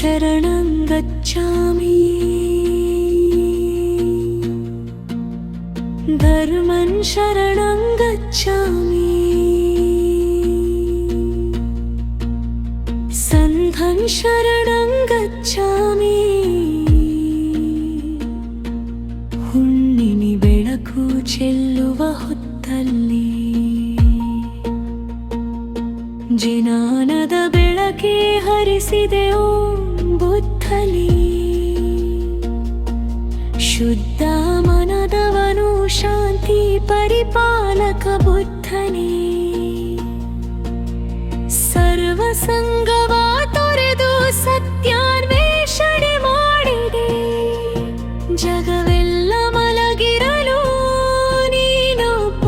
शरणं गच्छामि धर्मं शरणं गच्छामि संघं शरणं गच्छामि ಹುಣ್ಣಿಮೆ ಬೆಳಕು ಚೆಲ್ಲುವ ಹೊತ್ತಲ್ಲಿ ಜ್ಞಾನದ ಬೆಳಕೆ ಹರಿಸಿದೆ ಓಂ ಬುದ್ಧನೇ ಶುದ್ಧ ಮನದವನು ಶಾಂತಿ ಪರಿಪಾಲಕ ಬುದ್ಧನೇ ಸರ್ವ ಸಂಗವ ತೊರೆದು ಸತ್ಯಾನ್ವೇಷಣೆ ಮಾಡಿದೆ ಜಗವೆಲ್ಲ ಮಲಗಿರಲು ನೀನೊಬ್ಬ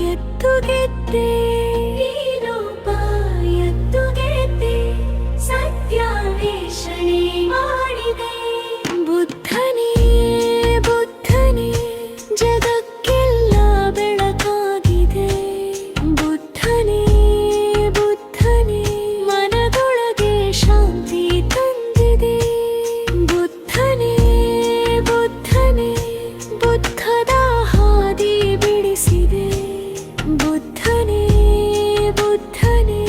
ಎದ್ದು ಗೆದ್ದೆ ಸತ್ಯಾನ್ವೇಷಣೆ ಮಾಡಿದೆ ಬುದ್ಧನೇ ಬುದ್ಧನೇ ಜಗಕ್ಕೆಲ್ಲ ಬೆಳಕಾಗಿದೆ ಬುದ್ಧನೇ ಬುದ್ಧನೇ ಮನದೊಳಗೆ ಶಾಂತಿ ತಂದಿದೆ ಬುದ್ಧನೇ ಬುದ್ಧನೇ ಬುದ್ಧದ ಹಾದಿ ಬಿಡಿಸಿದೆ ಬುದ್ಧನೇ ಬುದ್ಧನೇ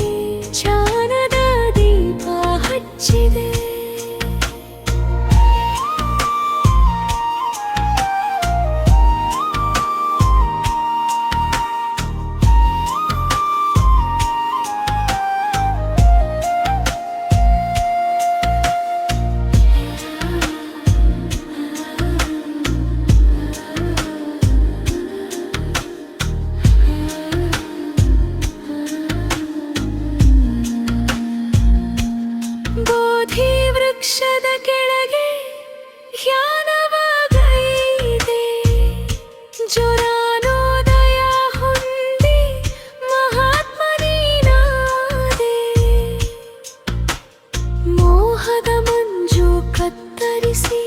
ಜ್ಞಾನದ ದೀಪ ಹಚ್ಚಿದೆ ಬೋಧಿ ವೃಕ್ಷದ ಕೆಳಗೆ ಧ್ಯಾನವಾಗೈದೆ ಜ್ಞಾನೋದಯ ಹೊಂದಿ ಮಹಾತ್ಮ ನೀನಾದೆ ಮೋಹದ ಮಂಜು ಕತ್ತರಿಸಿ